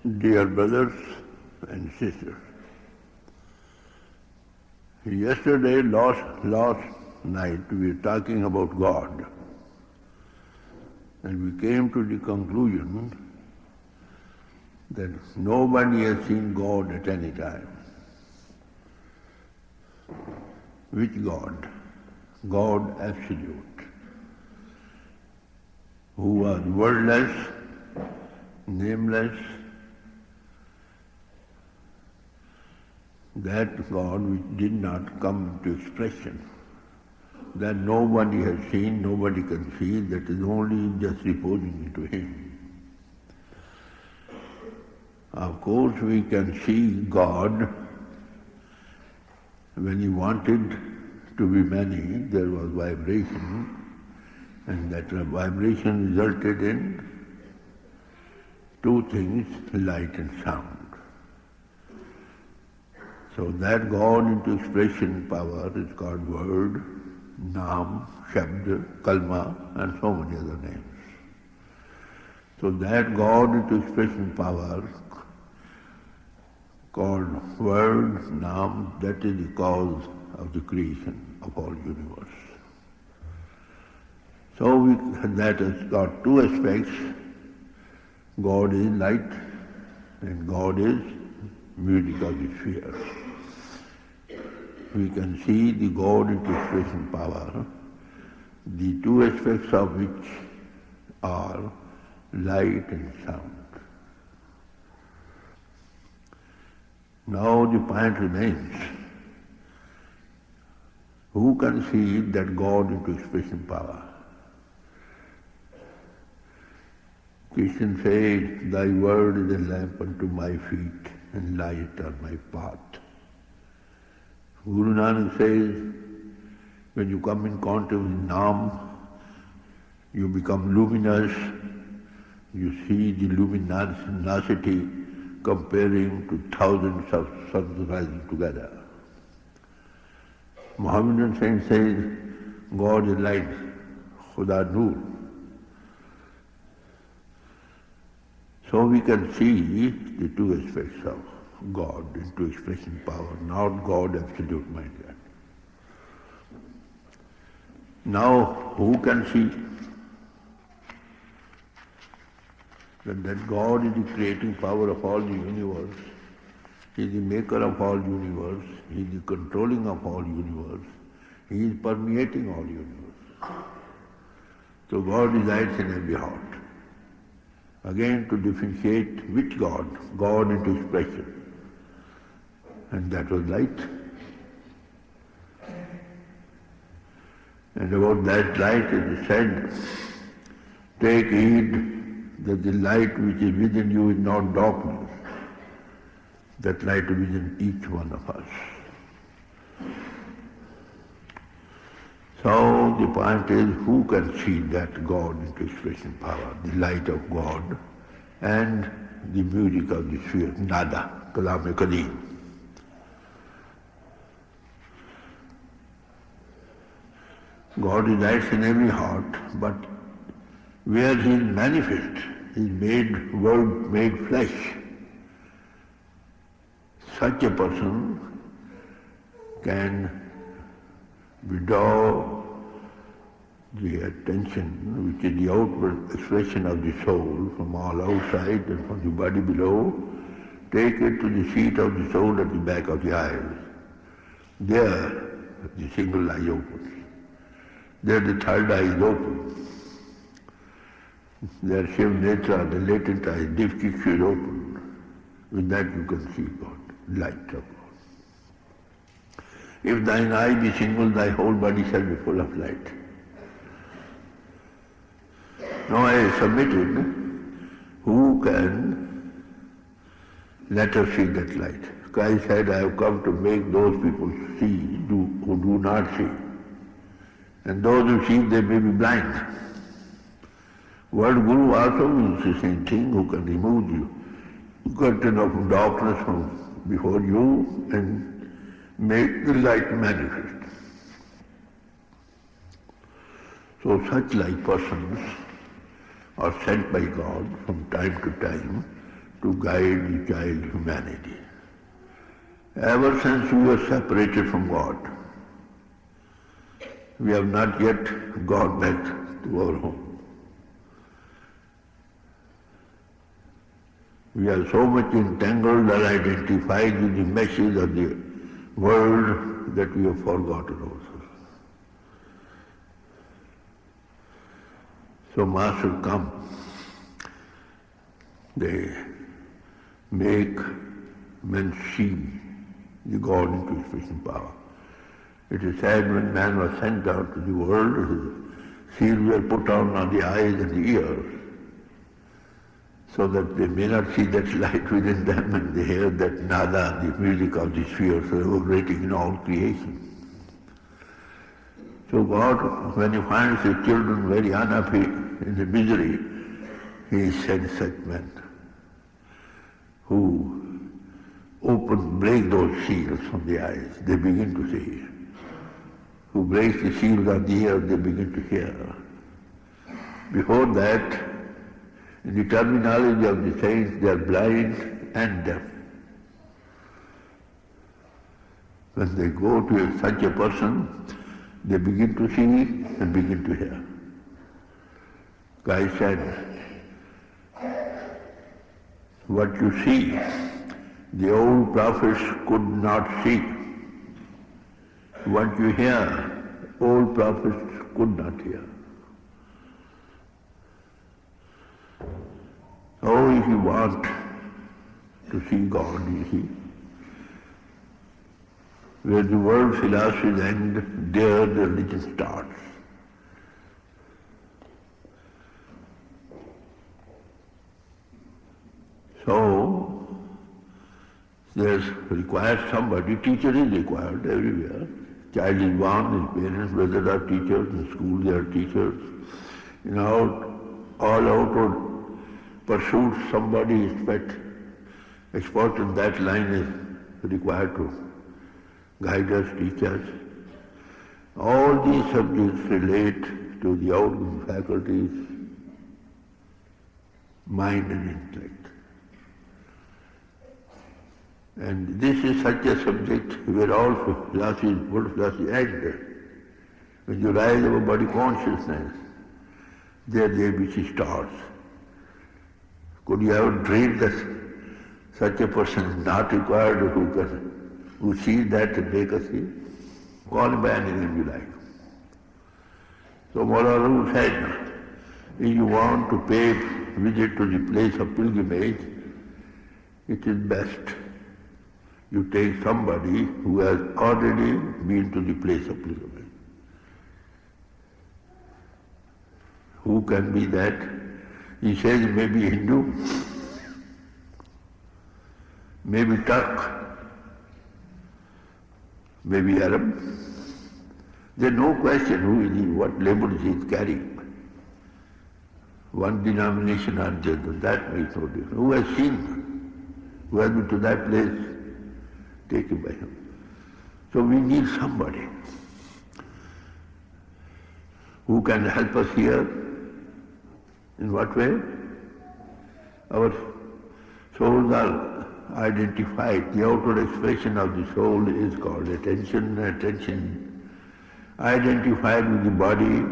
Dear brothers and sisters, yesterday, last night, we were talking about God, and we came to the conclusion that nobody has seen God at any time. Which God? God absolute, who was wordless, nameless, that God which did not come to expression, that nobody has seen, nobody can see, that is only just reposing into Him. Of course, we can see God. When He wanted to be many, there was vibration, and that vibration resulted in two things, light and sound. So that God into expression power is called word, Naam, Shabd, Kalma, and so many other names. So that God into expression power called word, Naam, that is the cause of the creation of all universe. So that has got two aspects. God is light and God is music of the spheres. We can see the God into expression power, the two aspects of which are light and sound. Now the point remains, who can see that God into expression power? Christian says, Thy word is a lamp unto my feet and light on my path. Guru Nanak says, when you come in contact with Naam, you become luminous, you see the luminosity comparing to thousands of suns rising together. Mohammedan saint says, God is light, Khuda Noor. So we can see the two aspects of God into expression power, not God absolute minded. Now, who can see that God is the creating power of all the universe, He is the maker of all universe, He is the controlling of all universe, He is permeating all universe. So God resides in every heart. Again, to differentiate which God? God into expression. And that was light. And about that light it is said, take heed that the light which is within you is not darkness. That light is within each one of us. So the point is, who can see that God into expression power, the light of God and the music of the sphere, nada, kalam-e-kadeem. God resides in every heart, but where He is manifest, He is made word, made flesh. Such a person can withdraw the attention, which is the outward expression of the soul, from all outside and from the body below, take it to the seat of the soul at the back of the eyes. There, the single eye opens. There, the third eye is open. There, Shiv Netra, the latent eye, Divkiksha is open. With that you can see God, light of God. If thine eye be single, thy whole body shall be full of light. Now I submitted, who can let us see that light? Christ said, I have come to make those people see who do not see. And those who see, they may be blind. Word Guru also is the same thing, who can remove the curtain of darkness from before you and make the light manifest. So such like persons are sent by God from time to time to guide the child humanity. Ever since we were separated from God, we have not yet gone back to our home. We are so much entangled and identified with the meshes of the world that we have forgotten ourselves. So Master come, they make men see the God into his present power. It is said when man was sent out to the world, his seals were put on the eyes and the ears, so that they may not see that light within them and they hear that nada, the music of the spheres reverberating in all creation. So God, when he finds his children very unhappy in the misery, he sends such men who break those seals from the eyes, they begin to see. Who breaks the seals of the ear, they begin to hear. Before that, in the terminology of the saints, they are blind and deaf. When they go to such a person, they begin to see and begin to hear. Guy said, what you see, the old prophets could not see. What you hear, old prophets could not hear. Oh, if you want to see God, you see, where the world philosophies end, there the religion starts. So, there's required somebody, teacher is required everywhere. Child is born, his parents, brothers are teachers, in school they are teachers. In all outward pursuits, somebody is expert in that line is required to guide us, teach us. All these subjects relate to the outgoing faculties, mind and intellect. And this is such a subject where all philosophy, world philosophy end. When you rise above body consciousness, there the ABC starts. Could you ever dream that such a person is not required who sees that and make us see? Call him by anything you like. So Maulana said, if you want to pay visit to the place of pilgrimage, it is best you take somebody who has already been to the place of pilgrimage. Who can be that? He says maybe Hindu, maybe Turk, maybe Arab. There's no question who is he, what labels he is carrying. One denomination or the other, that makes no difference. Who has seen, who has been to that place, taken by him. So we need somebody who can help us here. In what way? Our souls are identified. The outward expression of the soul is called attention. Attention identified with the body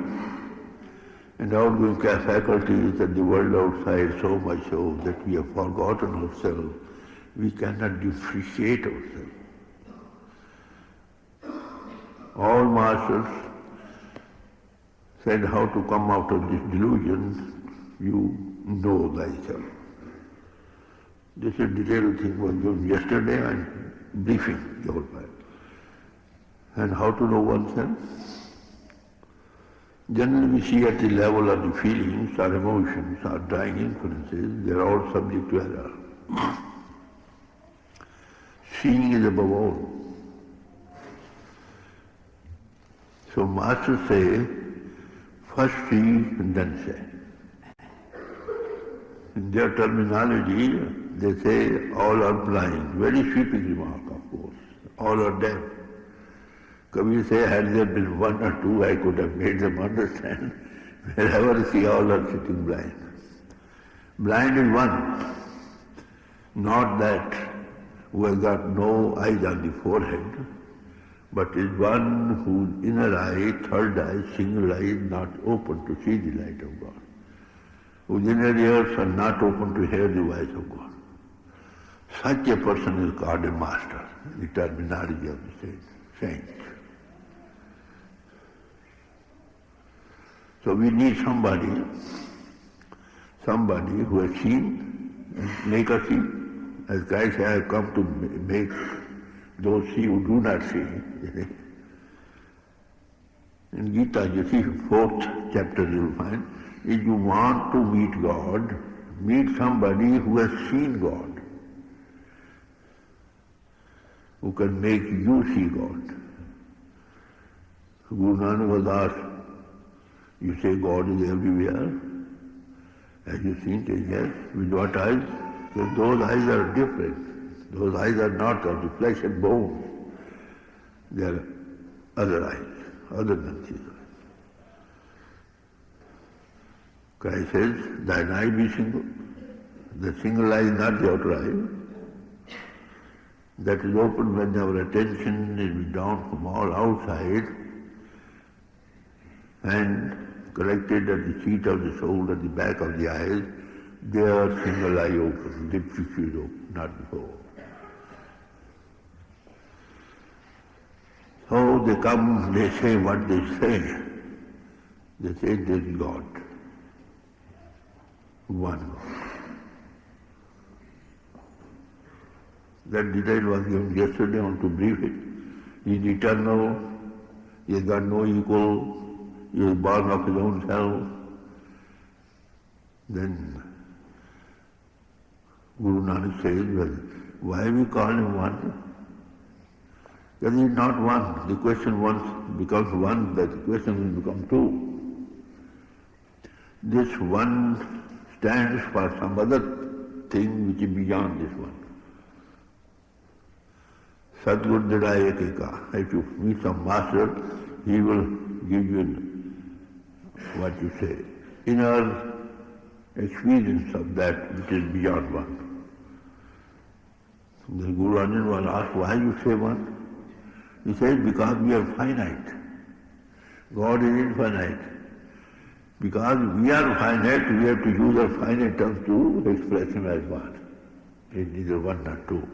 and outgoing faculties and the world outside, so much so that we have forgotten ourselves. We cannot differentiate ourselves. All masters said how to come out of this delusion. You know thyself. This is detailed thing was given yesterday and briefing the whole time. And how to know oneself? Generally we see at the level of the feelings, our emotions, our dying influences, they are all subject to error. Seeing is above all. So masters say, first see and then say. In their terminology, they say all are blind. Very sweeping remark, of course. All are deaf. Kabir say, had there been one or two, I could have made them understand. Wherever I see all are sitting blind. Blind is one. Not that who has got no eyes on the forehead, but is one whose inner eye, third eye, single eye is not open to see the light of God, whose inner ears are not open to hear the voice of God. Such a person is called a master, the terminology of the saint. So we need somebody who has seen and make us see. As Christ said, I have come to make those see who do not see. In Gita, you see, 4th chapter you will find, if you want to meet God, meet somebody who has seen God, who can make you see God. Guru Nanak was asked, you say God is everywhere? Have you seen it? Yes. With what eyes? Because those eyes are different. Those eyes are not of the flesh and bone. They are other eyes, other than these eyes. Christ says, thine eye be single. The single eye is not the outer eye. That is open when our attention is withdrawn from all outside and collected at the seat of the soul, at the back of the eyes. Their single eye open, the picture is open, not before. So they come, they say what they say. They say there is God, one God. That detail was given yesterday, I want to brief it. He is eternal, he has got no equal, he is born of his own self. Then Guru Nanak says, well, why we call him one? Because he is not one. The question once becomes one, that the question will become two. This one stands for some other thing which is beyond this one. Sadguru Didaya Keka. If you meet some master, he will give you what you say, inner experience of that which is beyond one. The Guru Arjan was asked, why you say one? He said, because we are finite. God is infinite. Because we are finite, we have to use our finite terms to express him as one. It is neither one nor two.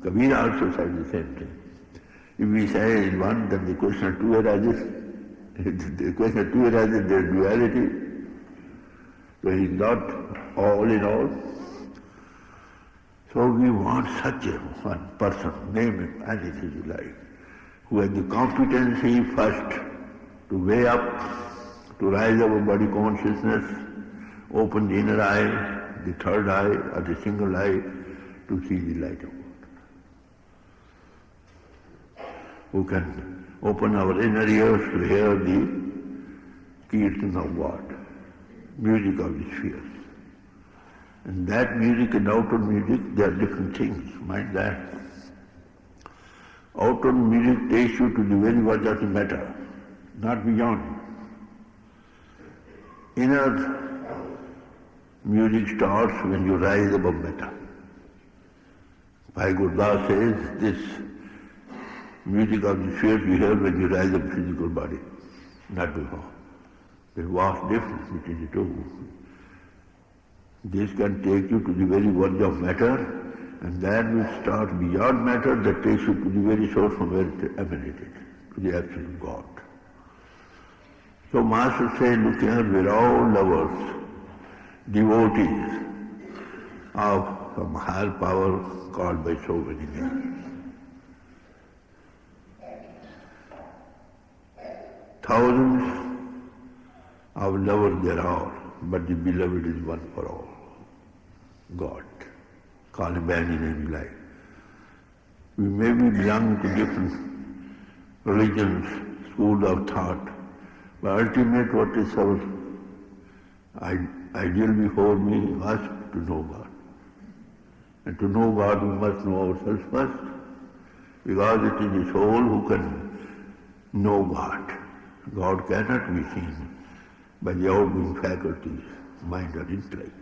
Kabir also said the same thing. If we say in one, then the question of two arises. If the question of two arises, there is duality. So he is not all in all. So we want such a one person, name him anything you like, who has the competency first to weigh up, to rise above body consciousness, open the inner eye, the third eye or the single eye to see the light of God. Who can open our inner ears to hear the kirtan of God, music of the spheres. And that music and outer music, they are different things, mind that. Outer music takes you to the very verge of the matter, not beyond. Inner music starts when you rise above matter. Bhai Gurdas says, this music of the spheres you hear when you rise above physical body, not before. There is vast difference between the two. This can take you to the very verge of matter, and then we start beyond matter that takes you to the very source from where it emanated, to the absolute God. So Master said, look here, we're all lovers, devotees of some higher power called by so many names. Thousands of lovers there are, but the beloved is one for all. God. Call him by any name you like. We may be belong to different religions, schools of thought, but ultimately what is our ideal before me was to know God. And to know God we must know ourselves first, because it is the soul who can know God. God cannot be seen by the outgoing faculties, mind or intellect.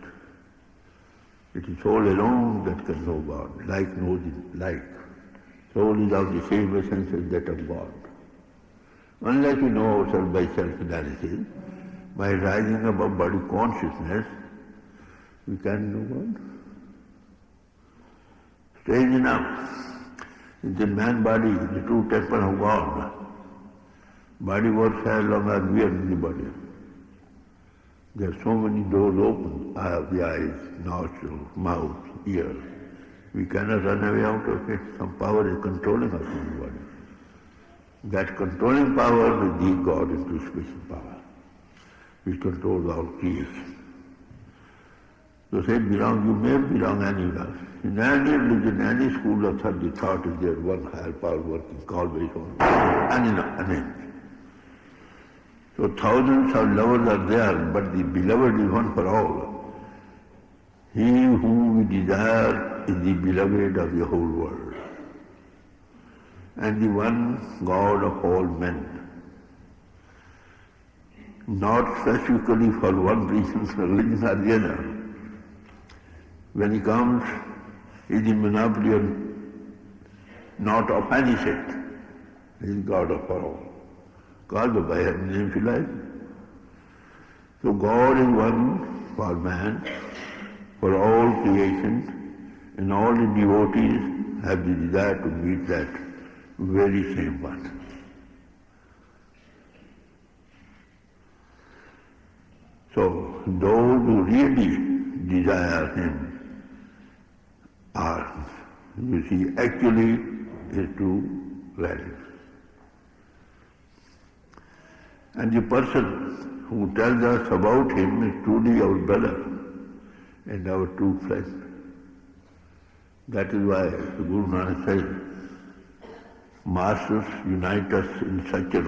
It is soul alone that can know God. Like knows like. Soul is of the same essence as that of God. Unless we know ourselves by self-analysis, by rising above body consciousness, we can know God. Strange enough, it's the man body, the true temple of God. Body works as long as we are in the body. There are so many doors open, the eyes, nostrils, mouth, ears. We cannot run away out of it. Some power is controlling us in the body. That controlling power will lead God into special power, which controls all creation. So say belong, you may belong anywhere. In any religion, any school of thought, the thought is there, one higher power working always on. An So thousands of lovers are there, but the beloved is one for all. He whom we desire is the beloved of the whole world, and the one God of all men. Not specifically for one reason, religion or the other. When he comes, he is the monopoly not of any sect. He is God of all. Called by his name if you like. So God is one for man, for all creation, and all the devotees have the desire to meet that very same one. So those who really desire him are, you see, actually his true relatives. And the person who tells us about him is truly our brother and our true friend. That is why Guru Nanak says, Masters unite us in such a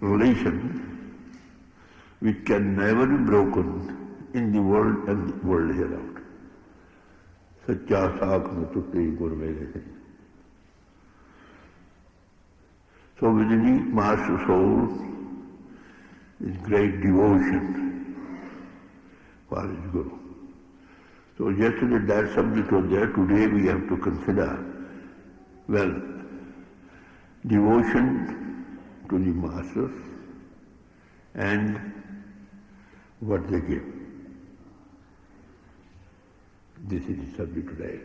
relation which can never be broken in the world and the world hereafter. Sacha saakh mein tutte gur mere hai. So within each master soul is great devotion for his Guru. So yesterday that subject was there, today we have to consider, well, devotion to the masters and what they give. This is the subject today.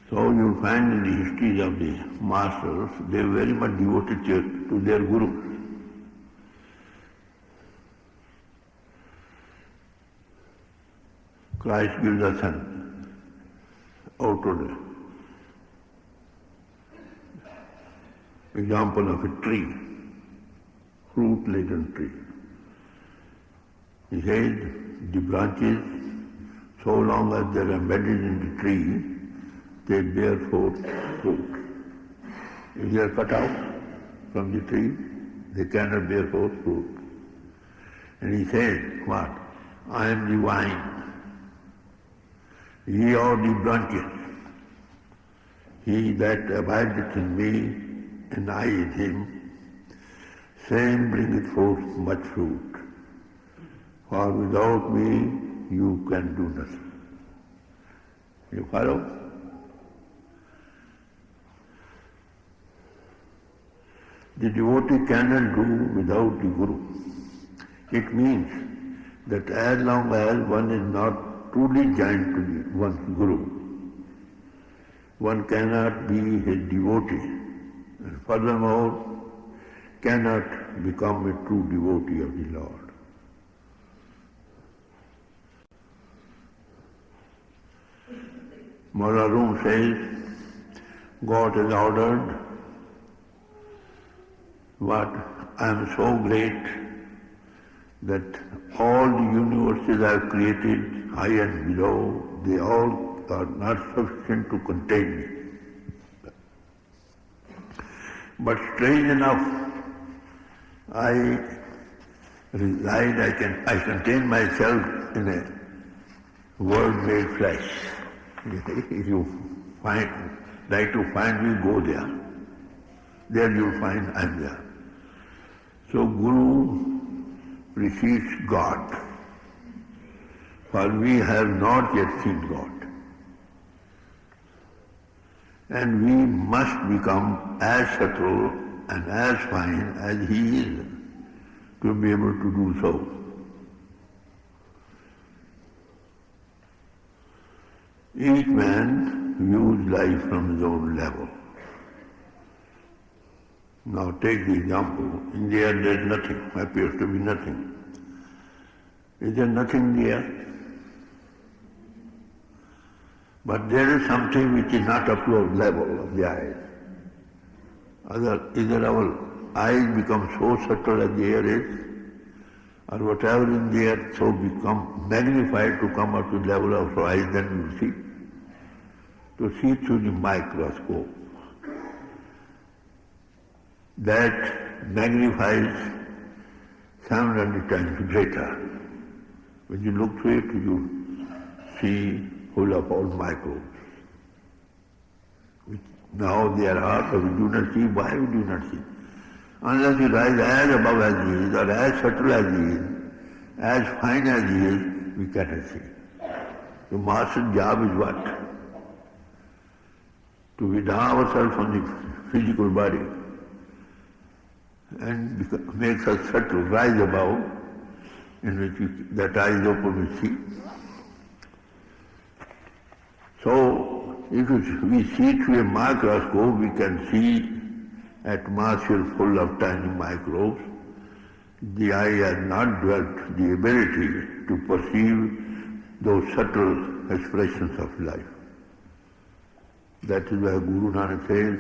So you'll find in the histories of the masters, they were very much devoted to their Guru. Christ gives us an outward example of a tree, fruit-laden tree. He says the branches, so long as they are embedded in the tree, they bear forth fruit. If they are cut out from the tree, they cannot bear forth fruit. And he says, what? I am the vine. Ye are the branches. He that abideth in me, and I in him, same bringeth forth much fruit. For without me, you can do nothing. You follow? The devotee cannot do without the Guru. It means that as long as one is not truly joined to one's Guru, one cannot be his devotee, and furthermore cannot become a true devotee of the Lord. Molarum says, God has ordered what? I am so great that all the universes I have created, high and below, they all are not sufficient to contain me. But strange enough, I reside, I contain myself in a world made flesh. If you like to find me, go there. There you will find I am there. So Guru precedes God For we have not yet seen God. And we must become as subtle and as fine as He is to be able to do so. Each man views life from his own level. Now take the example, in the air there is nothing, appears to be nothing. Is there nothing in the air? But there is something which is not up to our level of the eyes. Either our eyes become so subtle as the air is, or whatever in the air so become magnified to come up to the level of our eyes, then we will see. To see through the microscope. That magnifies 700 times greater. When you look through it, you see full of all microbes. Now there are, but we do not see. Why we do not see? Unless you rise as above as He is, or as subtle as He is, as fine as He is, we cannot see. The master's job is what? To withdraw ourselves from the physical body and makes us subtle, rise above, in which that eye is open we see. So, if we see through a microscope, we can see atmosphere full of tiny microbes. The eye has not developed the ability to perceive those subtle expressions of life. That is why Guru Nanak says,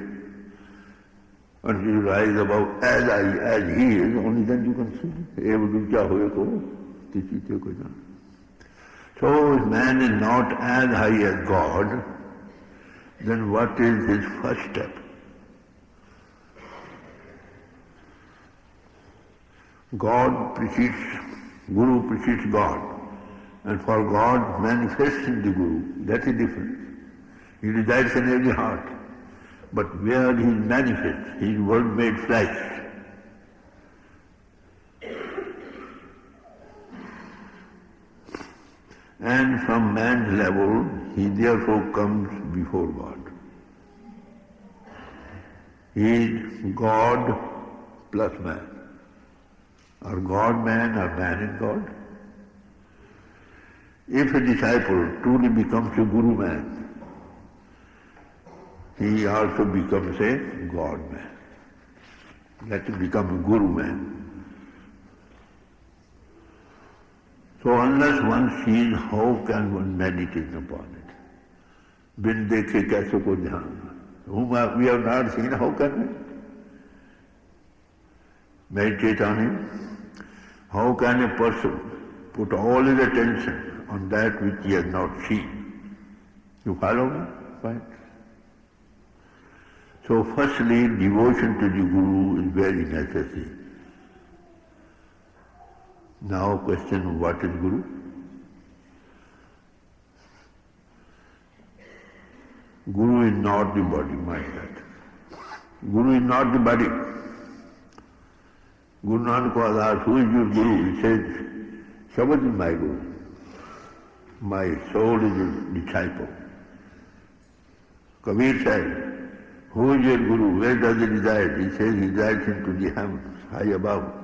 until you rise above as He is, only then you can see. So if man is not as high as God, then what is his first step? God precedes, Guru precedes God, and for God manifests in the Guru. That is different. He resides in every heart. But where He manifests, His word made flesh. And from man's level, he therefore comes before God. He is God plus man. Or God man or man in God. If a disciple truly becomes a Guru man, he also becomes a God man. Let him become a Guru man. So unless one sees, how can one meditate upon it? Bin dekhe kaise ko dhyan? Whom we have not seen, how can we meditate on him? How can a person put all his attention on that which he has not seen? You follow me? Right? So firstly, devotion to the Guru is very necessary. Now question, what is Guru? Guru is not the body, mind that. Guru is not the body. Guru Nanak was asked, who is your Guru? He says, Shabad is my Guru. My soul is a disciple. Kabir said, who is your Guru? Where does he reside? He says he resides into the heavens, high above.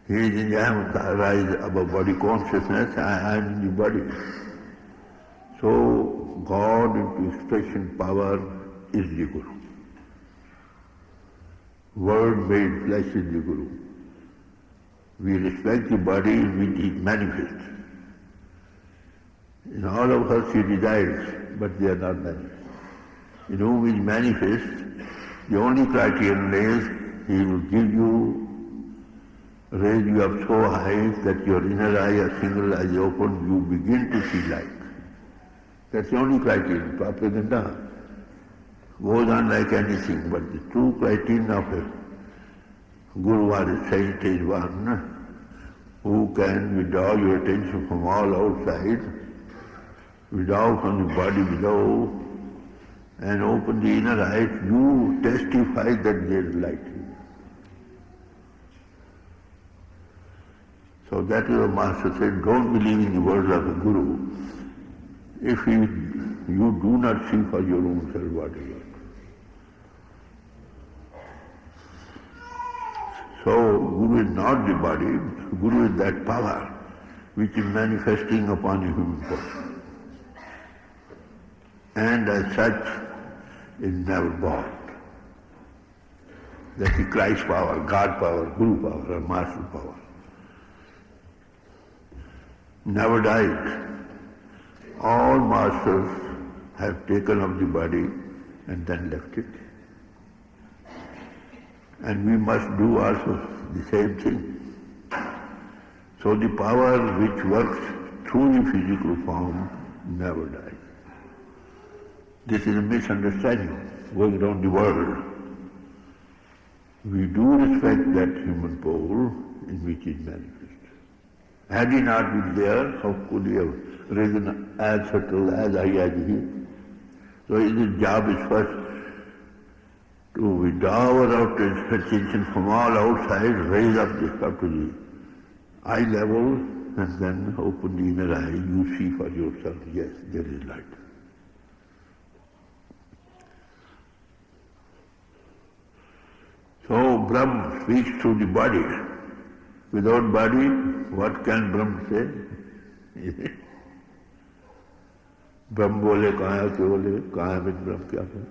He is in the heavens, I rise above body consciousness, I am in the body. So God into expression power is the Guru. Word made flesh is the Guru. We respect the body in which it manifests. In all of us he resides, but they are not manifest. In whom he manifests, the only criterion is he will give you, raise you up so high that your inner eye, a single eye open, you begin to see light. That's the only criterion. Propaganda goes on like anything, but the true criterion of a Guru or a saint is one who can withdraw your attention from all outside, withdraw from the body below, and open the inner eyes. You testify that there is light. So that is the Master said, don't believe in the words of the Guru if you do not see for your own self what is what. So Guru is not the body, Guru is that power which is manifesting upon the human person. And as such is never born. That is Christ power, God power, Guru power, or Master power. Never died. All masters have taken up the body and then left it. And we must do also the same thing. So the power which works through the physical form never dies. This is a misunderstanding going around the world. We do respect that human pole in which it manifests. Had he not been there, how could he have risen as subtle as I as he? So his job is first to withdraw our attention from all outside, raise up this up to the eye level, and then open the inner eye. You see for yourself, yes, there is light. So Brahma speaks through the body. Without body, what can Brahma say? Brahma bole, kaya ke bole, kaya with Brahma kya kare?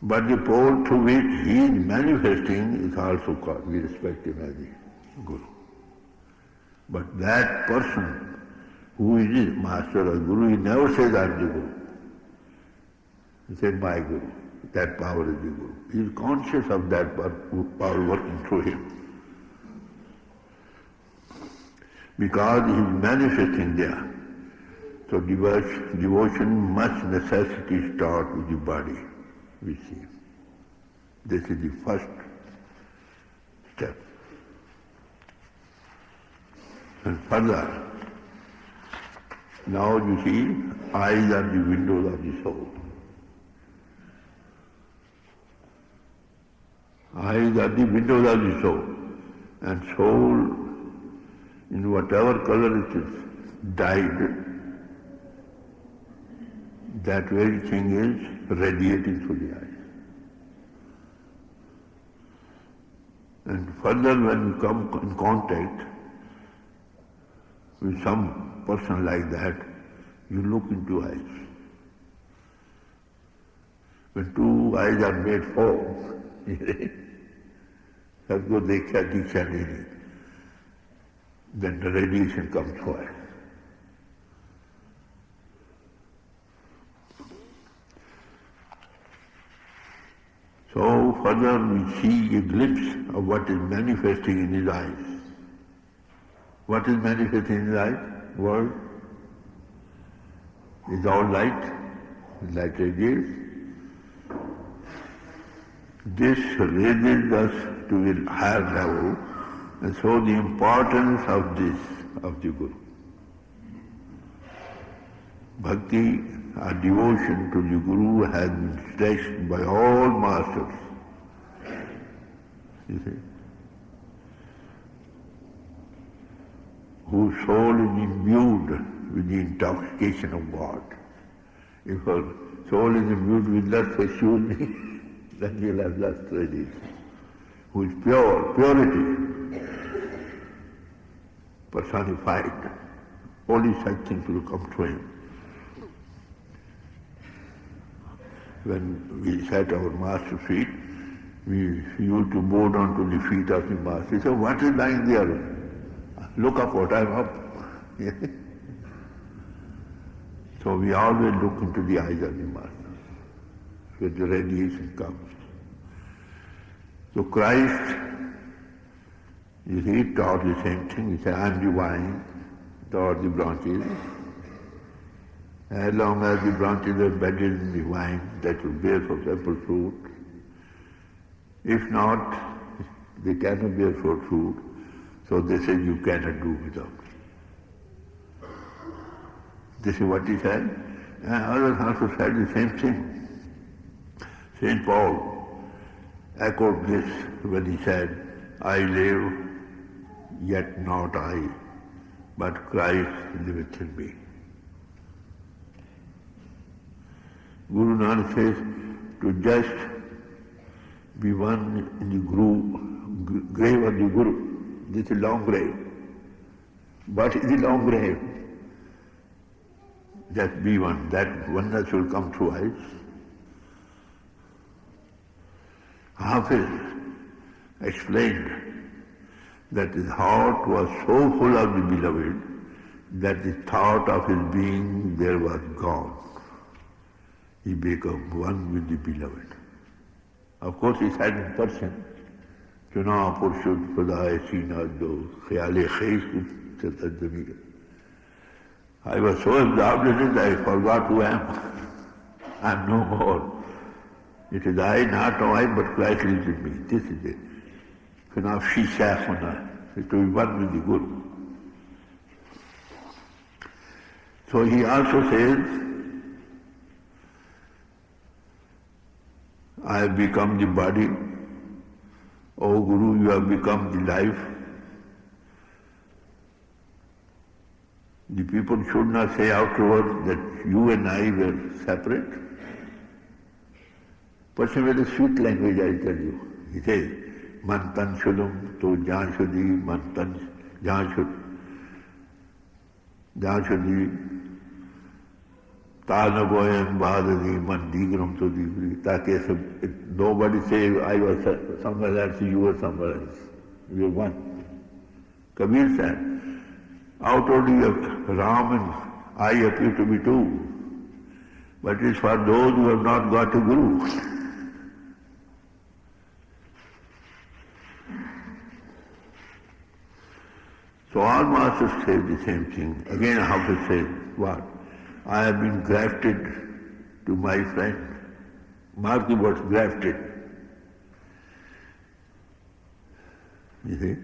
But the pole through which he is manifesting is also called, we respect him as the Guru. But that person who is his master or Guru, he never says, I am the Guru. He said, my Guru. That power is the Guru. He is conscious of that power working through him. Because he is manifesting there. So devotion must necessity start with the body, we see. This is the first step. And further, now you see, eyes are the windows of the soul. Eyes are the windows of the soul. And soul, in whatever color it is dyed, that very thing is radiating through the eyes. And further, when you come in contact with some person like that, you look into eyes. When two eyes are made four, सबको देखा दीक्षा नहीं, then the radiation comes forth. So further we see a glimpse of what is manifesting in his eyes. What is manifesting in his eyes? World is all light, light radiates. This raises us to a higher level, and so the importance of this, of the Guru. Bhakti, our devotion to the Guru has been stressed by all masters. You see? Whose soul is imbued with the intoxication of God. If our soul is imbued with lust, excuse me, then you'll have lust radiation. Who is pure, purity, personified. Only such things will come to him. When we sat our master's feet, we used to bow down to the feet of the master. He said, what is lying there? Look up what I'm up. So we always look into the eyes of the master, where the radiation comes. So Christ, you see, taught the same thing. He said, I am the vine, thou art the branches. As long as the branches are bedded in the vine, that will bear ample fruit. If not, they cannot bear fruit. So they say you cannot do without. This is what he said. And others also said the same thing. St. Paul echoed this when he said, I live, yet not I, but Christ liveth in me. Guru Nanak says, to just be one in the grave of the Guru. This is a long grave. What is the long grave? Just be one. That oneness will come through eyes. Hafiz explained that his heart was so full of the beloved that the thought of his being there was gone. He became one with the beloved. Of course, he said in person, Chuna Purshud Pradaya Sina Do Khayale Khaish Dunya. I was so absorbed in it that I forgot who I am. I am no more. It is I, not I, but Christ lives in me. This is it. Finafshi Shaykhuna. It will be one with the Guru. So he also says, I have become the body. O Guru, you have become the life. The people should not say afterwards that you and I were separate. Person with a sweet language, I tell you. He says, Man tan shudum to jan shudi, man tan jan shudi, ta na goyam bahadadi, man digram to digri. Take nobody say I was somewhere else, you were somewhere else. We are one. Kabir said, outwardly Ram and I appear to be two, but it is for those who have not got a Guru. So all masters say the same thing. Again, how to say what? I have been grafted to my friend. Mark the word grafted. You see,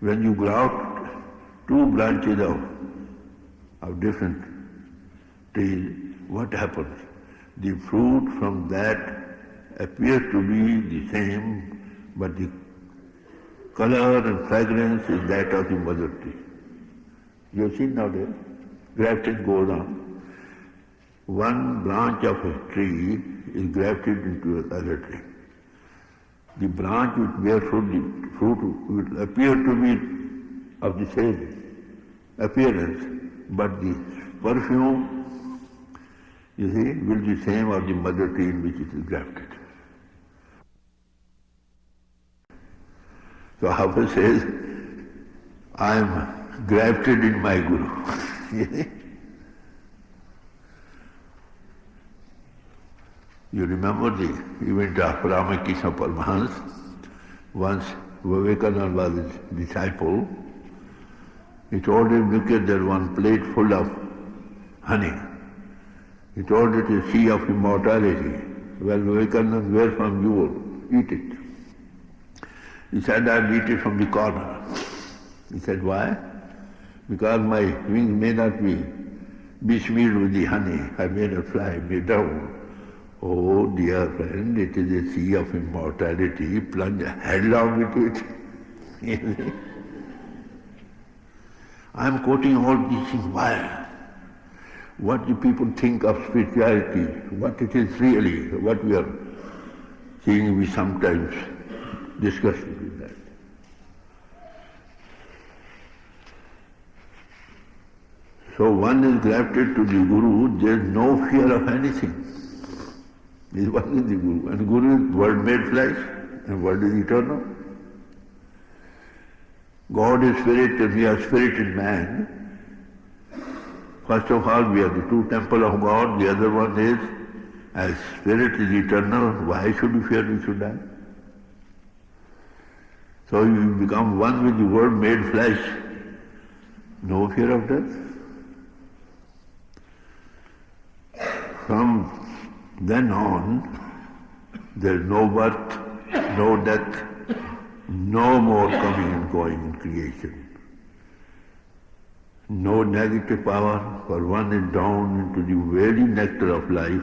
when you graft two branches of different trees, what happens? The fruit from that appears to be the same, but the color and fragrance is that of the mother tree. You have seen nowadays, grafting goes on. One branch of a tree is grafted into another tree. The branch which bears fruit, the fruit will appear to be of the same appearance, but the perfume, you see, will be the same of the mother tree in which it is grafted. So Hafiz says, I am grafted in my Guru. You remember the event of Ramakrishna Paramahansa? Once Vivekananda was his disciple. He told him, look at that one plate full of honey. He told it is sea of immortality. Well, Vivekananda, where from you will eat it? He said, I'll eat it from the corner. He said, why? Because my wings may not be besmeared with the honey. I may not fly me down. Oh, dear friend, it is a sea of immortality. Plunge headlong into it. I am quoting all these things. Why? What do people think of spirituality? What it is really? What we are seeing, we sometimes discuss with that. So one is grafted to the Guru, there is no fear of anything. This one is the Guru. And Guru is word made flesh, and word is eternal. God is spirit and we are spirit in man. First of all, we are the true temple of God. The other one is, as spirit is eternal, why should we fear we should die? So you become one with the word made flesh. No fear of death. From then on, there is no birth, no death, no more coming and going in creation. No negative power, for one is down into the very nectar of life,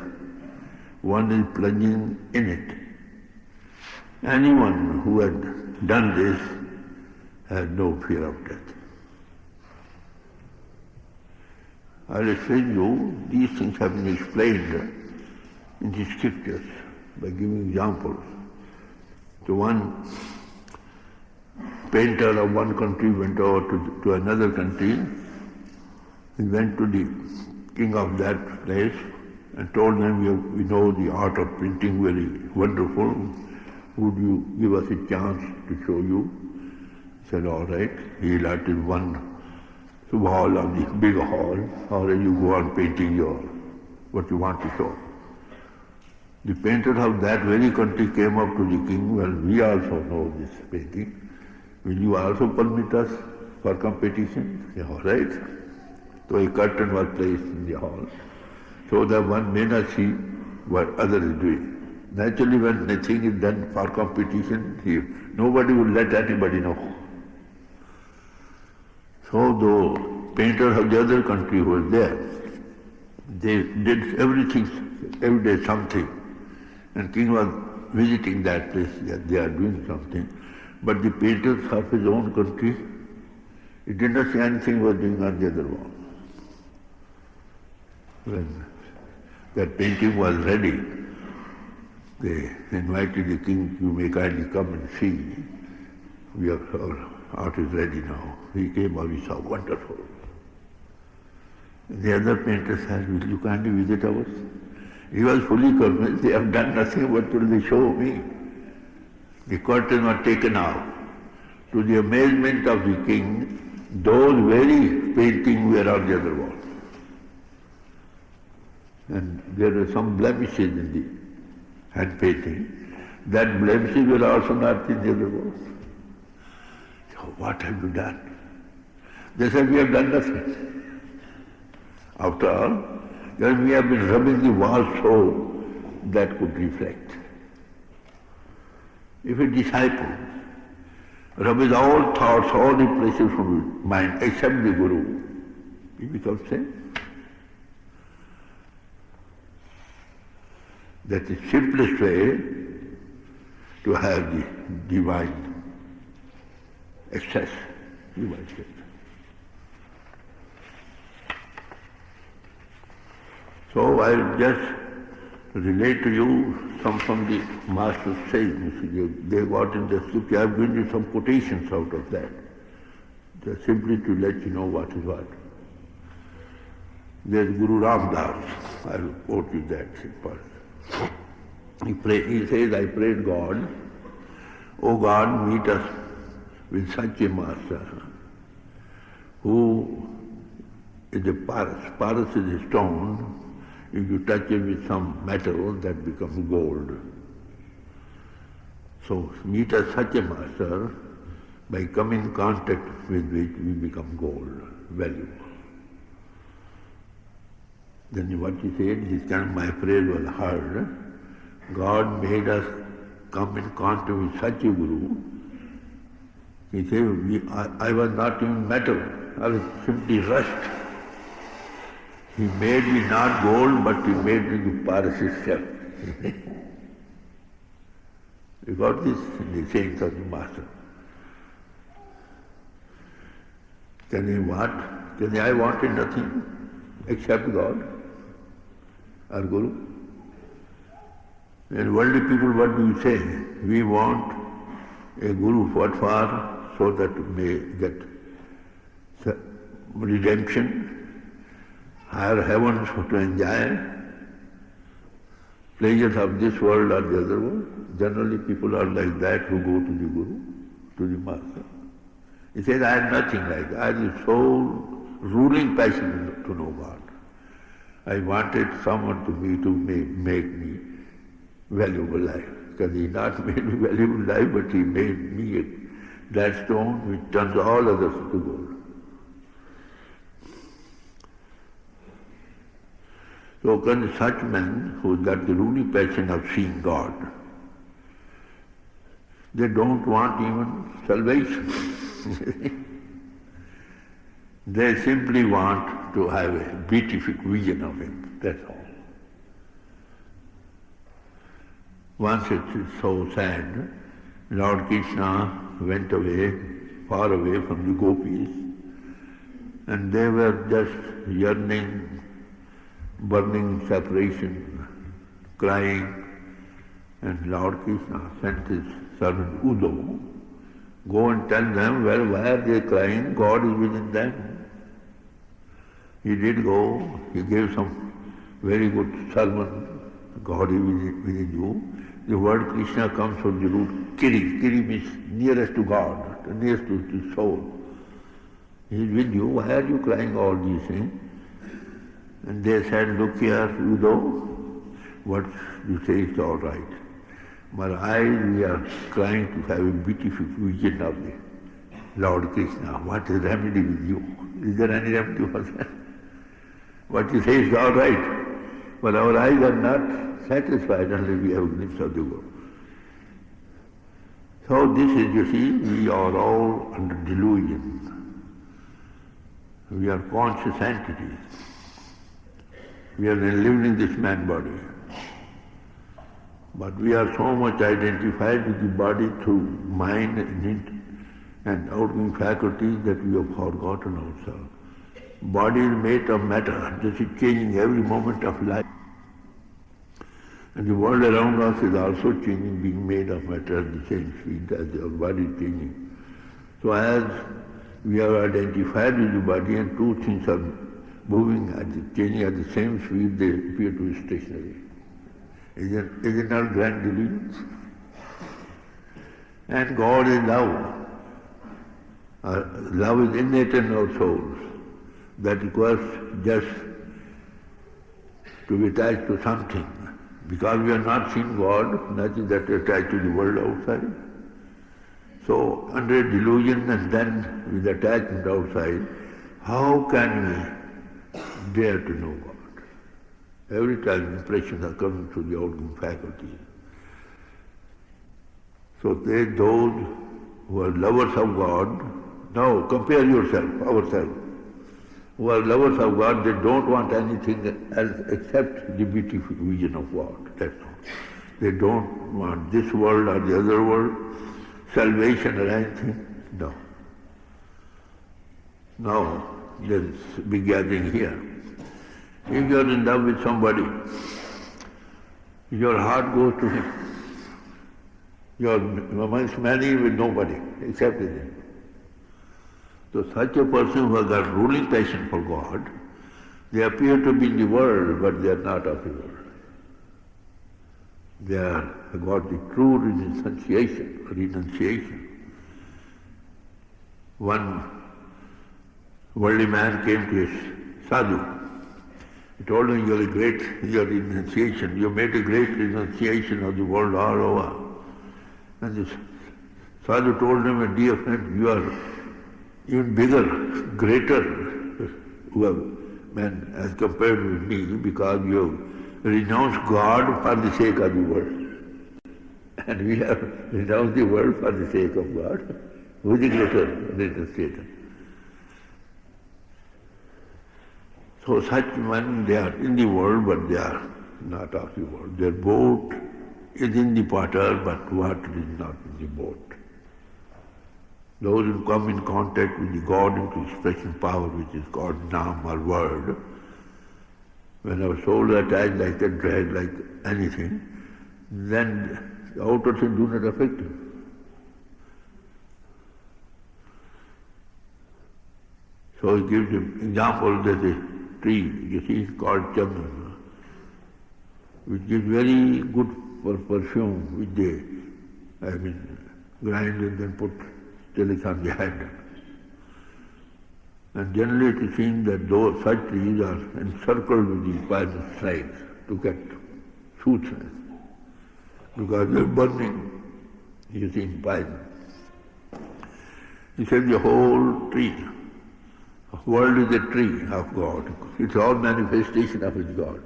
one is plunging in it. Anyone who had done this has no fear of death. I'll explain you, these things have been explained in the scriptures by giving examples. So one painter of one country went over to another country. He went to the king of that place and told them, we know the art of printing very wonderful. Would you give us a chance to show you? He said, all right. He lighted one wall of the big hall. All right, you go on painting what you want to show. The painter of that very country came up to the king, well, we also know this painting. Will you also permit us for competition? Yeah, all right. So a curtain was placed in the hall so that one may not see what other is doing. Naturally, when nothing is done for competition, nobody will let anybody know. So the painters of the other country who was there, they did everything, every day something. And king was visiting that place, that they are doing something. But the painters of his own country, he did not see anything was doing on the other wall. When that painting was ready, they invited the king, you may kindly come and see. Our art is ready now. He came out, he saw wonderful. The other painter said, will you kindly visit ours? He was fully convinced, they have done nothing but till they show me. The curtain was taken out. To the amazement of the king, those very paintings were on the other wall. And there were some blemishes in the hand painting. That blemishes were also not in the other wall. So what have you done? They said, we have done nothing. After all, we have been rubbing the wall so that could reflect. If a disciple rubs all thoughts, all impressions from his mind, except the Guru, he becomes sane. That's the simplest way to have the divine access, divine access. So I'll just relate to you some from the Master's saying. They got in the scripture. I've given you some quotations out of that, just simply to let you know what is what. There's Guru Ram Das. I'll quote you that simple. He says, I prayed God, O God, meet us with such a master who is a paras. Paras is a stone. If you touch it with some metal, that becomes gold. So meet us such a master, by coming in contact with which we become gold, valuable. Then what he said, this kind of my prayer was heard. God made us come in contact with such a Guru. He said, I was not even metal, I was simply rust. He made me not gold, but he made me the paras itself. You got this in the sayings of the Master. I wanted nothing except God, our Guru. And worldly people, what do you say? We want a Guru, what for? So that we may get redemption, higher heavens to enjoy, pleasures of this world or the other world. Generally people are like that who go to the Guru, to the Master. He says, I have nothing like that. I have the sole ruling passion to know God. I wanted someone to make me valuable life. Because he not made me valuable life, but he made me that stone which turns all others to gold. So can such men who got the ruling passion of seeing God, they don't want even salvation. They simply want to have a beatific vision of Him, that's all. Once it is so sad, Lord Krishna went away far away from the gopis, and they were just yearning, burning separation, crying, and Lord Krishna sent his servant Udo, go and tell them, well, why are they crying? God is within them. He did go, he gave some very good sermon, God is within you. The word Krishna comes from the root Kiri. Kiri means nearest to God, nearest to the soul. He is with you, why are you crying all these things? And they said, look here, Udo, what you say is all right. But we are trying to have a beautiful vision of the Lord Krishna. What is remedy with you? Is there any remedy for that? What you say is all right. But our eyes are not satisfied unless we have a glimpse of the world. So this is, you see, we are all under delusion. We are conscious entities. We are living in this man body. But we are so much identified with the body through mind and outgoing faculties that we have forgotten ourselves. Body is made of matter. This is changing every moment of life. And the world around us is also changing, being made of matter at the same speed as our body is changing. So as we are identified with the body and two things are moving, changing at the same speed, they appear to be stationary. Is it not grand delusion? And God is love. Love is innate in our souls. That requires just to be attached to something. Because we are not seeing God, nothing that is attached to the world outside. So under delusion and then with attachment outside, how can we dare to know God? Every time impressions are coming through the outgoing faculty. So those who are lovers of God, now compare yourself, ourselves. Who are lovers of God, they don't want anything else except the beautiful vision of God. That's all. They don't want this world or the other world, salvation or anything. No. Now, there's a big gathering here. If you are in love with somebody, your heart goes to him. You are amongst many with nobody except with him. So such a person who has got ruling passion for God, they appear to be in the world, but they are not of the world. They have got the true renunciation. One worldly man came to his sadhu. He told him, your renunciation, you made a great renunciation of the world all over. And this sadhu told him, a dear friend, you are even bigger, greater man as compared with me because you have renounced God for the sake of the world. And we have renounced the world for the sake of God. Who is the greater renunciator? So such men, they are in the world, but they are not of the world. Their boat is in the water, but water is not in the boat. Those who come in contact with the God into expression power, which is called Naam or word, when our soul is attached like that, dragged like anything, then the outer things do not affect him. So he gives an example, there's a tree, you see, it's called chandan, which gives very good for perfume, which they, grind and then put till it's on the head. And generally it is seen that those such trees are encircled with the poisonous snakes to get sweetness, because they're burning using poison. He said the whole tree, the world is a tree of God. It's all manifestation of His God.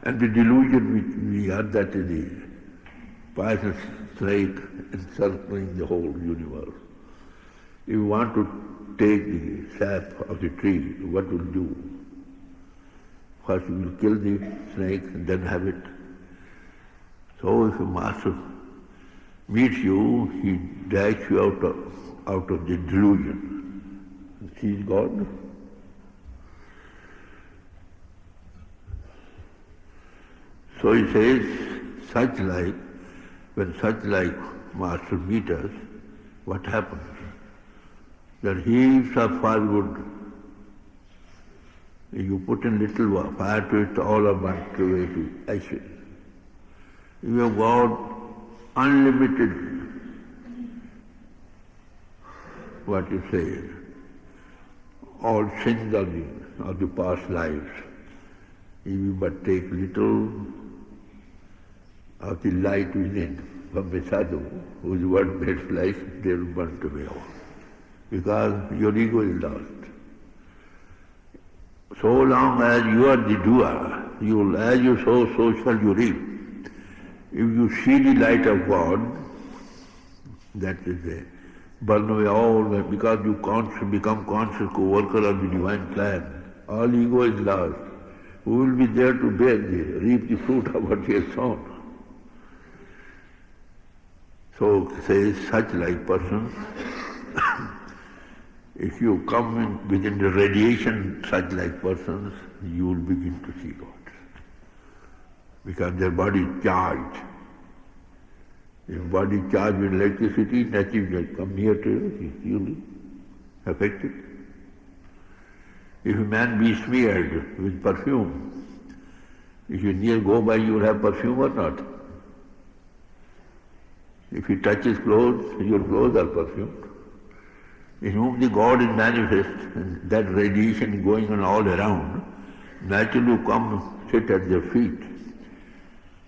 And the delusion which we are, that is the poisonous snake encircling the whole universe. If you want to take the sap of the tree, what will you do? First you will kill the snake and then have it. So if you master meets you, he drags you out of the delusion. He is God. So he says, when such like master meet us, what happens? That heaps of firewood, you put in little fire to it, all are burnt away to ashes. You have got unlimited, what you say, all sins of the past lives. If you but take little of the light within from the sadhu, whose word made flesh, they will burn away all. Because your ego is lost. So long as you are the doer, as you sow, so shall you reap. If you see the light of God, that is it. Burn away all, because you become conscious co-worker of the divine plan. All ego is lost. Who will be there to reap the fruit of what he has sown? So says such like persons, if you come within the radiation such like persons, you will begin to see God. Because their body is charged. If body is charged with electricity, naturally come near to you, you will be affected. If a man be smeared with perfume, if you near go by, you will have perfume or not? If he touches clothes, your clothes are perfumed. In whom the God is manifest, and that radiation is going on all around, naturally you come sit at their feet.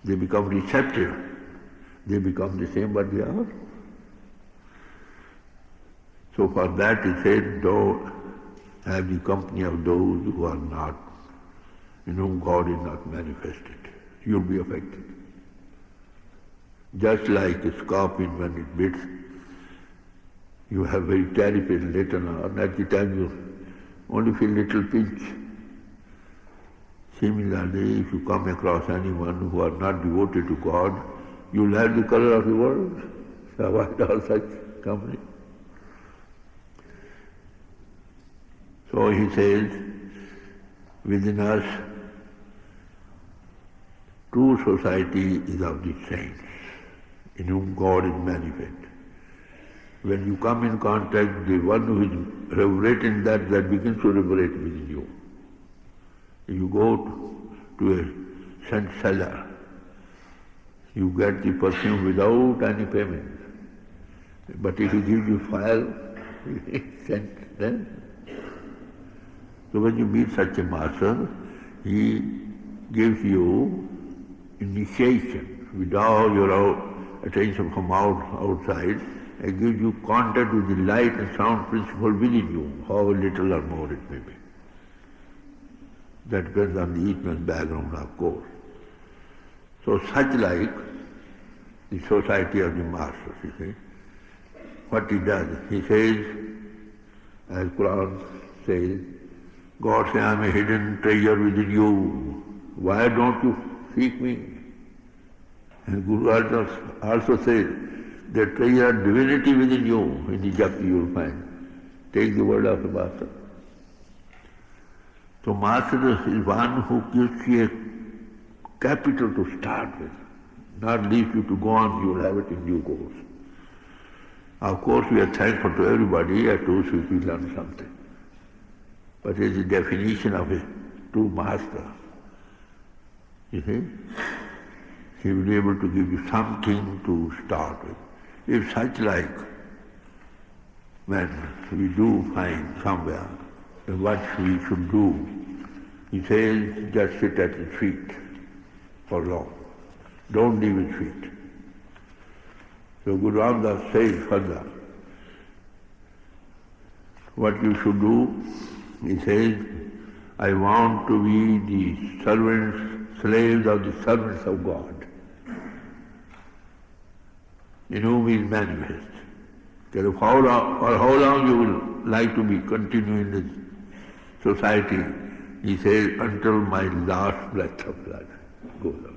They become receptive. They become the same what they are. So for that he said, though have the company of those who are not, in whom God is not manifested. You'll be affected. Just like a scorpion when it bites, you have very terrible later on. At the time you only feel little pinch. Similarly, if you come across anyone who are not devoted to God, you will have the color of the world. So avoid all such company. So he says, within us, true society is of the saints, in whom God is manifest. When you come in contact, the one who is reverberating that begins to reverberate within you. If you go to a scent cellar, you get the perfume without any payment. But if he gives you fire, scent then. So when you meet such a master, he gives you initiation with all your attention from outside, and gives you contact with the light and sound principle within you, however little or more it may be. That depends on the each man's background, of course. So such like the society of the masters, you see. What he does, he says, as Quran says, God says, I am a hidden treasure within you. Why don't you seek me? And Guru also says, the treasure of divinity within you, in the Japji you will find. Take the word of the Master. So Master is one who gives you a capital to start with, not leaves you to go on, you will have it in due course. Of course, we are thankful to everybody at whose feet we learn something. But it is the definition of a true master. You see? He will be able to give you something to start with. If such like, when we do find somewhere what we should do, he says, just sit at his feet for long. Don't leave his feet. So Guru Ramdas says further, what you should do, he says, I want to be the servants, slaves of the servants of God, in whom he is manifest. For how long you will like to be continuing this society? He says, until my last breath of life goes out.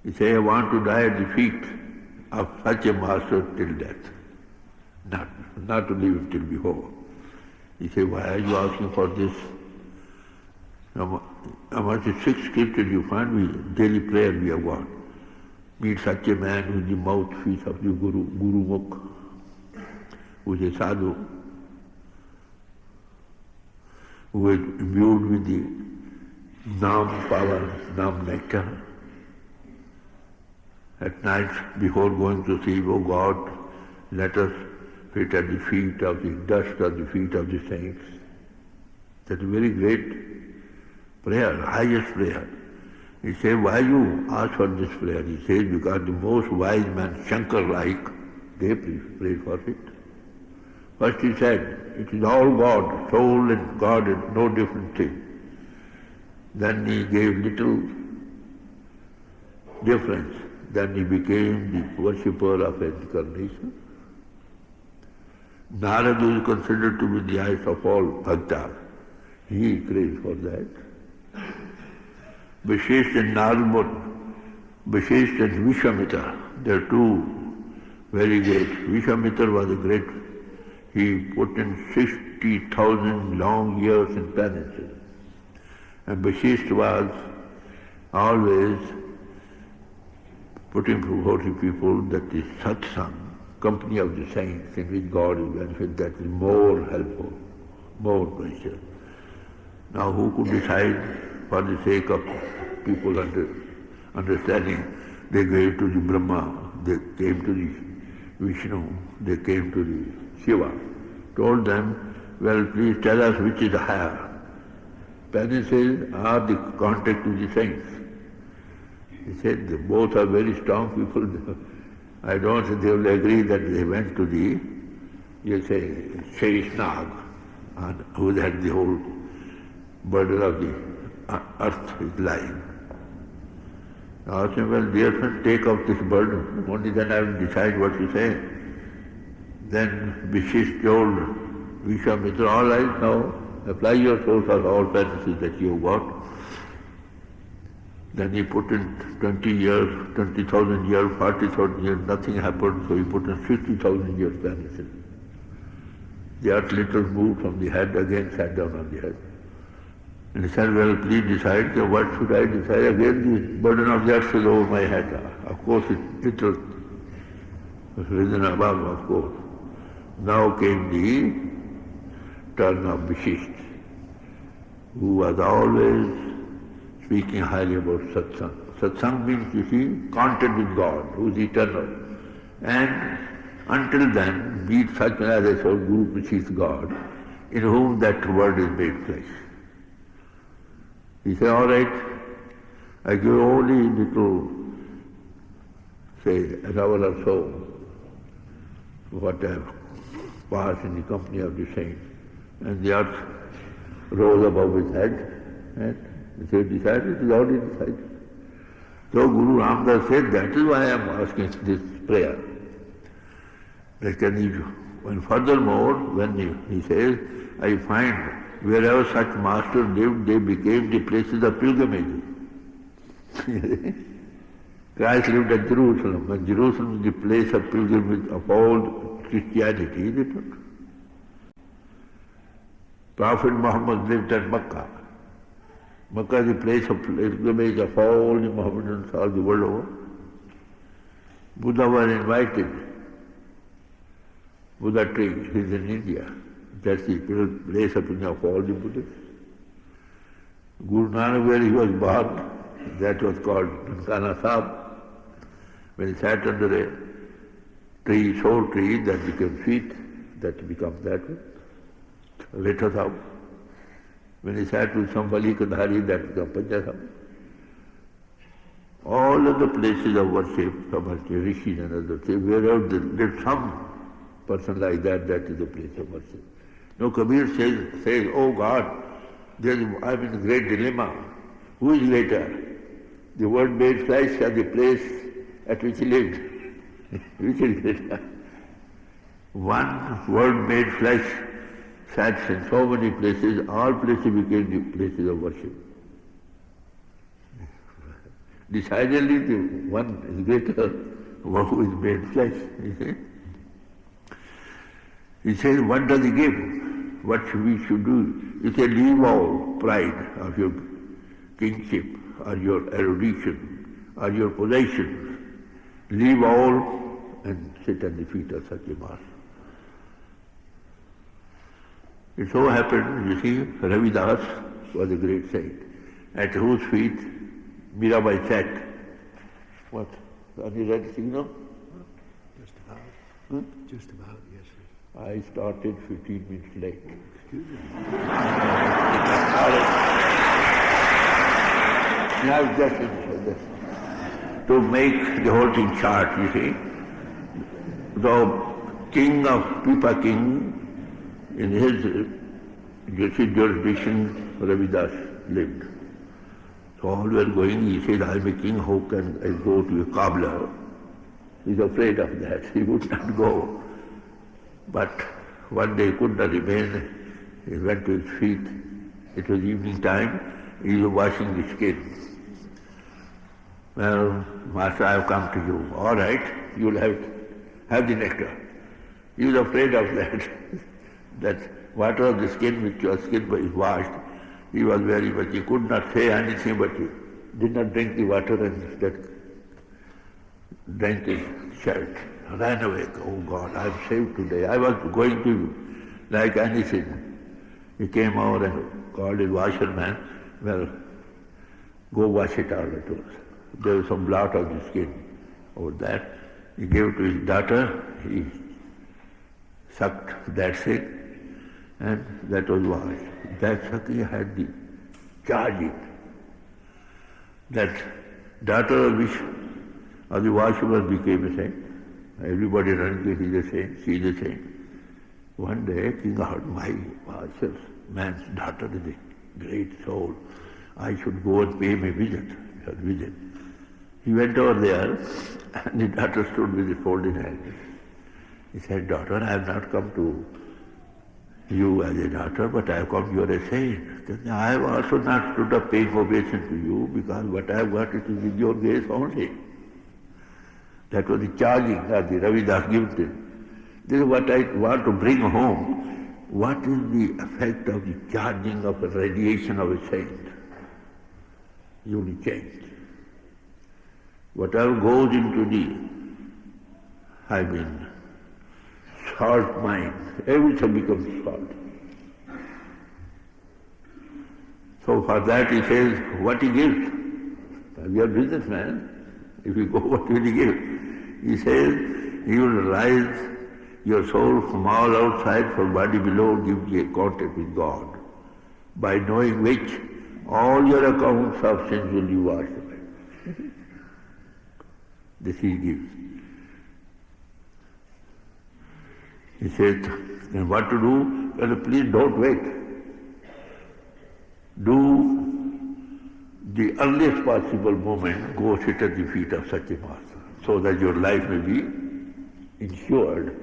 He said, I want to die at the feet of such a master till death, not to live till before. He said, why are you asking for this? Among the 6 scriptures you find, daily prayer we have got. Meet such a man who is the mouthpiece of the Guru Mukh, who is a sadhu, who is imbued with the Naam power, Naam nectar. At night, before going to sleep, oh God, let us sit at the feet of the dust of the feet of the saints. That's a very great prayer, highest prayer. He said, why you ask for this prayer? He says, because the most wise man, Shankar-like, they prayed for it. First he said, it is all God, soul and God is no different thing. Then he gave little difference. Then he became the worshipper of incarnation. Narada is considered to be the eyes of all bhaktas. He prays for that. Vashishtha and Narada, Vashishtha and Vishwamitra, they are 2 very great. Vishwamitra was a great, he put in 60,000 long years in penances. And Vashishtha was always putting before the people that the satsang, company of the saints in which God is benefit, that is more helpful, more precious. Now who could decide for the sake of people understanding? They gave to the Brahma, they came to the Vishnu, they came to the Shiva, told them, well, please tell us which is higher. Penances are the contact with the saints. He said, both are very strong people. I don't think they will agree that they went to the, you say, Shaishnag, who had the whole burden of the earth is lying. I asked him, well, dear friend, take up this burden. Only then I will decide what to say. Then Vishish told Vishwamitra, all right now, apply your soul for all penances that you have got. Then he put in 20 years, 20,000 years, 40,000 years, nothing happened, so he put in 50,000 years penances. The earth little moved from the head, again sat down on the head. And he said, well, please decide, so what should I decide? Again, the burden of the earth is over my head. Of course, it's little risen above, of course. Now came the turn of Vishisht, who was always speaking highly about satsang. Satsang means, you see, contact with God, who is eternal. And until then, be it such as I saw, Guru, which is God, in whom that word is made flesh. He said, all right, I give only little, say, an hour or so, what I have passed in the company of the saints. And the earth rose above his head, and he said, decided, it is already decided. So Guru Ramdas said, that is why I am asking this prayer. And furthermore, when he says, I find wherever such masters lived, they became the places of pilgrimage. Christ lived at Jerusalem, and Jerusalem is the place of pilgrimage of all Christianity, is it not? Prophet Muhammad lived at Makkah. Makkah is the place of pilgrimage of all the Mohammedans all the world over. Buddha was invited. Buddha tree is in India. That's the place of all the Buddhas. Guru Nanak, where he was born, that was called Nankana Sahib. When he sat under a tree, soul tree, that became sweet, that becomes that one. Later Sahib. When he sat with some Valikadhari, that becomes Panchasahib. All of the places of worship, some rishis and others, wherever there's some person like that, that is the place of worship. No, Kabir says, oh God, I'm in a great dilemma. Who is greater? The word made flesh or the place at which he lived? Which is greater? One word made flesh sat in so many places, all places became the places of worship. Decidedly the one is greater, one who is made flesh. You see? He says, what does he give? What we should do? He said, leave all pride of your kingship or your erudition or your possessions. Leave all and sit at the feet of such a master. It so happened, you see, Ravidas was a great saint, at whose feet Mirabai sat. What? Are you ready, signal? Just about. Hmm? Just about, yes, sir. I started 15 minutes late. Excuse me. Now just this. To make the whole thing short, you see. The king of Pipa king, in his jurisdiction, Ravidas lived. So all were going, he said, I am a king, how can I go to a cobbler? He is afraid of that, he would not go. But one day he could not remain, he went to his feet. It was evening time, he was washing the skin. Well, Master, I have come to you. All right, you will have the nectar. He was afraid of that, that water of the skin which your skin is washed, he was very much, he could not say anything, but he did not drink the water and instead drank his shirt, ran away. Oh God, I am saved today. I was going to like anything. He came over and called his washerman. Well, go wash it all at once. There was some blot of the skin over that. He gave it to his daughter. He sucked that thing, and that was washed. That Sakhi had the charge it. That daughter of which of the washerman became a saint. Everybody running to see the saint, see the saint. One day King heard, my washerman's daughter is a great soul. I should go and pay him a visit. He went over there, and the daughter stood with his folded hands. He said, daughter, I have not come to you as a daughter, but I have come, you are a saint. I have also not stood up paying obeisance to you, because what I have got it is with your grace only. That was the charging that the Ravidas gives him. This is what I want to bring home. What is the effect of the charging of a radiation of a saint? You will change. Whatever goes into the, salt mine, everything becomes salt. So for that he says, what he gives? We are businessmen. If you go, what will he give? He says, he will rise your soul from all outside, from body below, give you a contact with God, by knowing which all your accounts of sins will be washed away. This he gives. He says, then what to do? Well, please don't wait. Do the earliest possible moment, go sit at the feet of such a master, so that your life may be insured.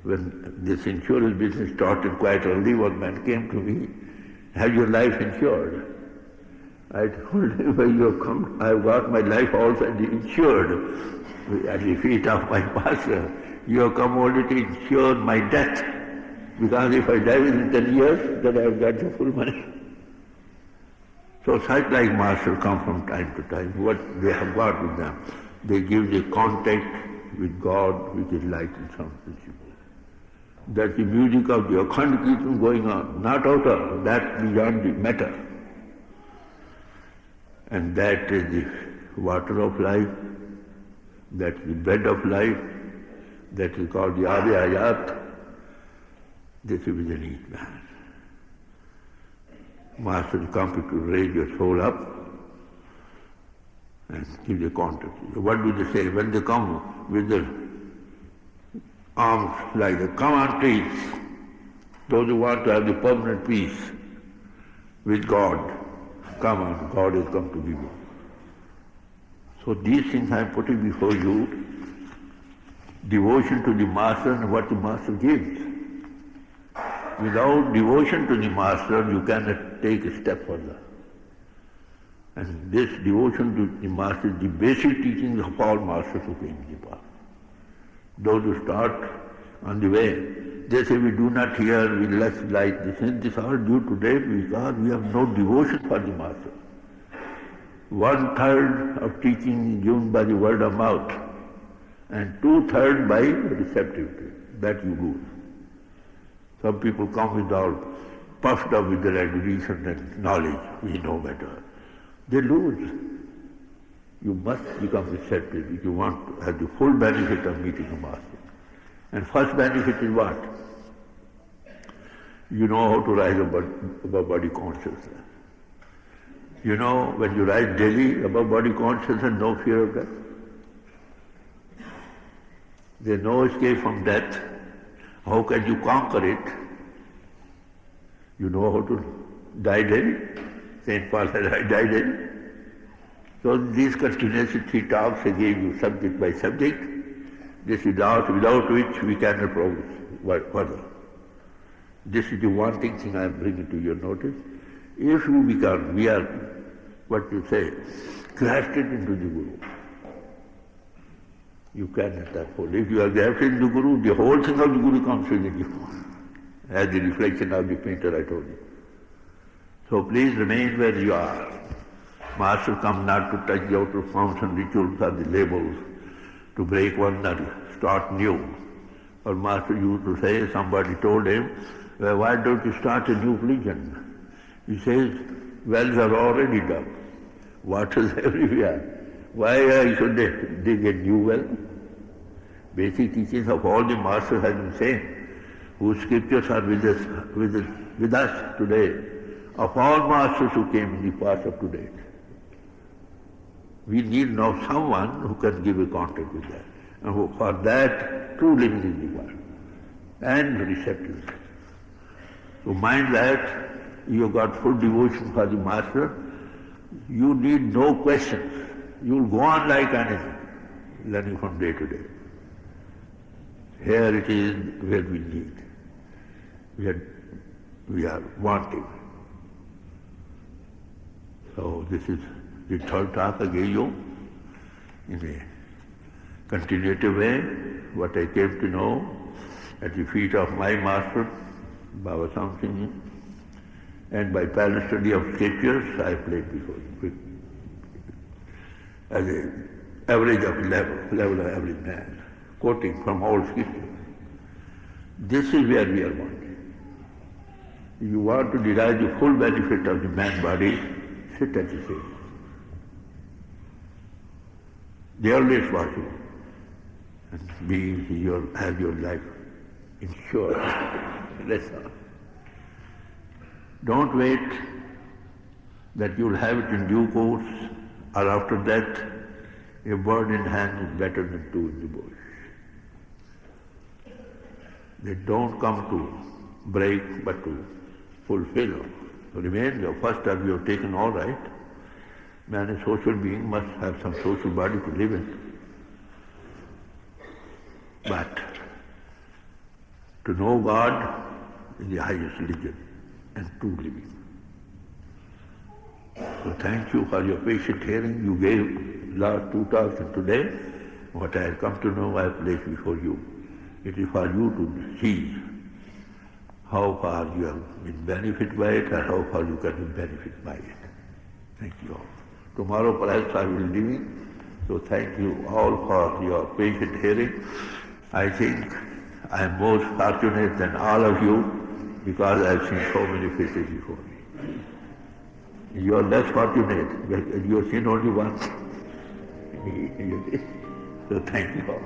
When this insurance business started quite early, one man came to me, have your life insured? I told him, well, you have come, I have got my life also insured at the feet of my master. You have come only to insure my death, because if I die within 10 years, then I have got the full money. So such like masters come from time to time. What they have got with them, they give the contact with God, which is light and sound principle. That's the music of the Akhand Kirtan going on, not outer, that's beyond the matter. And that is the water of life, that's the bread of life, that is called the Adi Ayat. This is within each man. Master is come to raise your soul up and give the contact. What do they say? When they come with their arms like that, come on please, those who want to have the permanent peace with God, come on, God has come to give you. So these things I am putting before you, devotion to the Master and what the Master gives. Without devotion to the Master, you cannot take a step further. And this devotion to the Master is the basic teachings of all Masters who came in the past. Those who start on the way, they say we do not hear, we less like this. And this is all due today because we have no devotion for the Master. 1/3 of teaching is given by the word of mouth and 2/3 by receptivity. That you lose. Some people come with all puffed up with their erudition and knowledge. We know better. They lose. You must become receptive if you want to have the full benefit of meeting a Master. And first benefit is what? You know how to rise above body consciousness. You know, when you rise daily above body consciousness, no fear of death. There is no escape from death. How can you conquer it? You know how to die daily. St. Paul said, I die daily. So these continuously 3 talks I gave you subject by subject. This is without which we cannot progress further. This is the one thing I am bringing to your notice. If you become, we are, what you say, grafted into the Guru. You cannot afford. If you are grafted into the Guru, the whole thing of the Guru comes within you. As the reflection of the painter I told you. So please remain where you are. Master comes not to touch the outer forms and rituals or the labels, to break one or start new. Or Master used to say, somebody told him, well, why don't you start a new religion? He says, wells are already dug. Water is everywhere. Why should they dig a new well? Basic teachings of all the Masters have been saying, whose scriptures are with us today, of all Masters who came in the past up to date. We need now someone who can give a contact with that. And who, for that, true living is required. And receptivity. So mind that you got full devotion for the Master, you need no questions. You will go on like anything, learning from day to day. Here it is where we need. We are wanting. So this is the third talk I gave you in a continuative way, what I came to know at the feet of my Master, Baba Sam Singh, and by parallel study of scriptures I played before you, as an average of level of average man, quoting from all scriptures. This is where we are wanting. If you want to derive the full benefit of the man body, sit at the table. The earliest possible. And have your life ensured. That's all. Don't wait that you'll have it in due course, or after that, a bird in hand is better than 2 in the bush. They don't come to break, but to fulfill. So remain, the first step you have taken, all right. Man, a social being, must have some social body to live in. But to know God is the highest religion and true living. So thank you for your patient hearing. You gave last 2 talks and today what I have come to know I have placed before you. It is for you to see how far you have been benefited by it or how far you can be benefited by it. Thank you all. Tomorrow perhaps I will leave. So thank you all for your patient hearing. I think I am more fortunate than all of you because I have seen so many faces before me. You are less fortunate. You have seen only one. So thank you all.